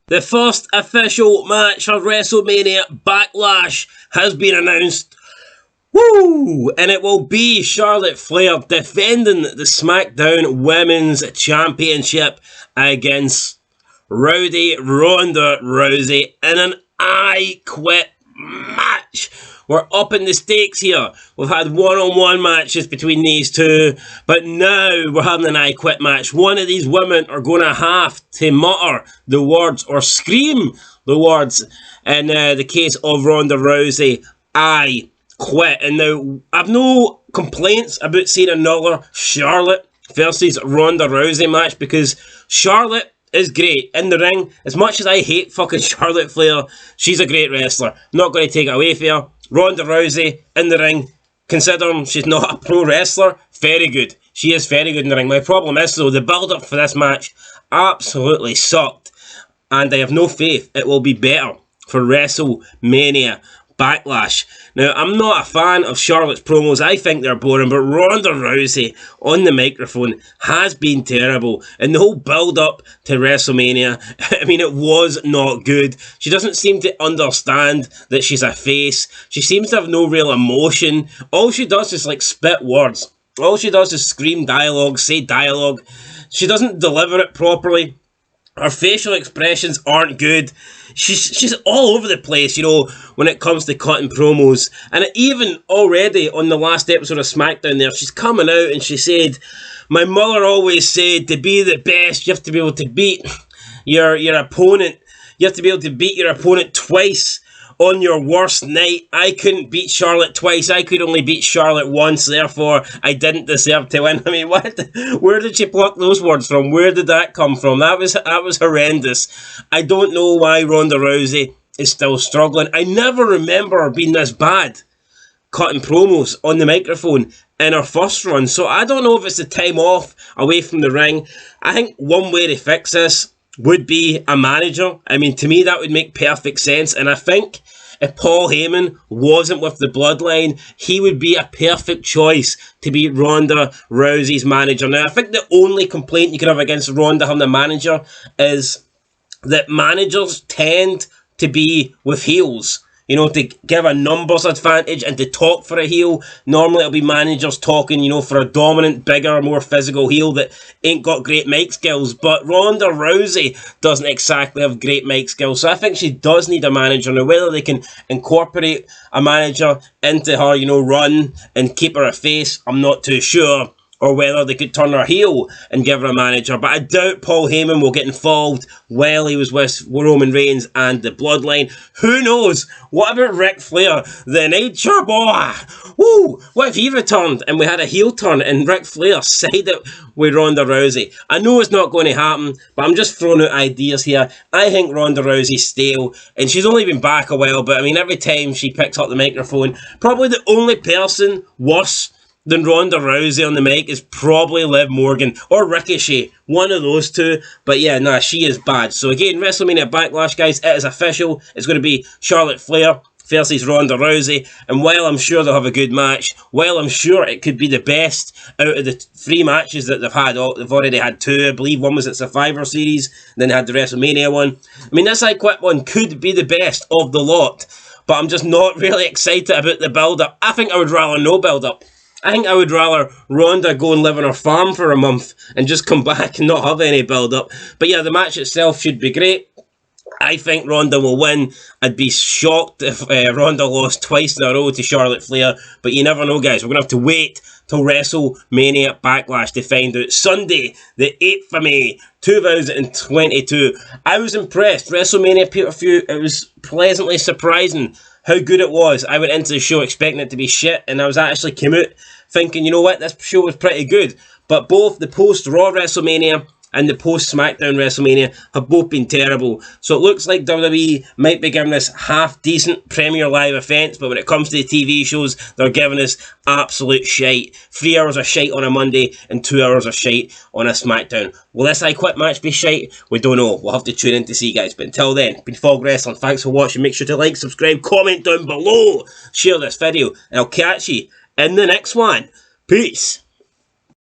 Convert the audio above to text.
The first official match of WrestleMania Backlash has been announced. Woo! And it will be Charlotte Flair defending the SmackDown Women's Championship against Ronda Rousey in an I Quit match. We're upping the stakes here. We've had one-on-one matches between these two, but now we're having an I Quit match. One of these women are going to have to mutter the words or scream the words. In the case of Ronda Rousey, I quit. And now, I've no complaints about seeing another Charlotte versus Ronda Rousey match, because Charlotte is great in the ring. As much as I hate fucking Charlotte Flair, she's a great wrestler. Not going to take it away from her. Ronda Rousey in the ring, considering she's not a pro wrestler, very good. She is very good in the ring. My problem is, though, the build-up for this match absolutely sucked. And I have no faith it will be better for WrestleMania Backlash. Now, I'm not a fan of Charlotte's promos. I think they're boring, but Ronda Rousey on the microphone has been terrible. And the whole build-up to WrestleMania, I mean, it was not good. She doesn't seem to understand that she's a face. She seems to have no real emotion. All she does is, like, spit words. All she does is scream dialogue, say dialogue. She doesn't deliver it properly. Her facial expressions aren't good. She's all over the place, you know, when it comes to cutting promos. And even already on the last episode of SmackDown there, she's coming out and she said, my mother always said, to be the best, you have to be able to beat your opponent. You have to be able to beat your opponent twice on your worst night. I couldn't beat Charlotte twice. I could only beat Charlotte once. Therefore, I didn't deserve to win. I mean, what? Where did she pluck those words from? Where did that come from? That was horrendous. I don't know why Ronda Rousey is still struggling. I never remember her being this bad cutting promos on the microphone in her first run. So I don't know if it's the time off away from the ring. I think one way to fix this would be a manager. I mean, to me, that would make perfect sense. And I think if Paul Heyman wasn't with the Bloodline, he would be a perfect choice to be Ronda Rousey's manager. Now, I think the only complaint you could have against Ronda having a manager is that managers tend to be with heels. You know, to give a numbers advantage and to talk for a heel. Normally it'll be managers talking, you know, for a dominant, bigger, more physical heel that ain't got great mic skills. But Ronda Rousey doesn't exactly have great mic skills. So I think she does need a manager. Now, whether they can incorporate a manager into her, you know, run and keep her a face, I'm not too sure. Or whether they could turn her heel and give her a manager. But I doubt Paul Heyman will get involved while he was with Roman Reigns and the Bloodline. Who knows? What about Ric Flair, the Nature Boy? Woo! What if he returned and we had a heel turn and Ric Flair sided with Ronda Rousey? I know it's not going to happen, but I'm just throwing out ideas here. I think Ronda Rousey's stale, and she's only been back a while, but I mean, every time she picks up the microphone, probably the only person worse than Ronda Rousey on the mic is probably Liv Morgan or Ricochet. One of those two. But yeah, nah, she is bad. So again, WrestleMania Backlash, guys, it is official. It's going to be Charlotte Flair versus Ronda Rousey. And while I'm sure they'll have a good match, while I'm sure it could be the best out of the 3 matches that they've had, they've already had 2. I believe one was at Survivor Series, then they had the WrestleMania one. I mean, this I Quit one could be the best of the lot. But I'm just not really excited about the build-up. I think I would rather no build-up. I think I would rather Ronda go and live on her farm for a month and just come back and not have any build-up. But yeah, the match itself should be great. I think Ronda will win. I'd be shocked if Ronda lost twice in a row to Charlotte Flair. But you never know, guys. We're going to have to wait till WrestleMania Backlash to find out. Sunday, the 8th of May, 2022. I was impressed. WrestleMania pay-per-view, it was pleasantly surprising how good it was. I went into the show expecting it to be shit, and I was actually came out thinking, you know what, this show was pretty good. But both the post-Raw WrestleMania and the post-SmackDown WrestleMania have both been terrible. So it looks like WWE might be giving us half-decent Premier Live events, but when it comes to the TV shows, they're giving us absolute shite. 3 hours of shite on a Monday and 2 hours of shite on a SmackDown. Will this I Quit match be shite? We don't know. We'll have to tune in to see, guys. But until then, been Fog Wrestling. Thanks for watching. Make sure to like, subscribe, comment down below. Share this video, and I'll catch you in the next one. Peace.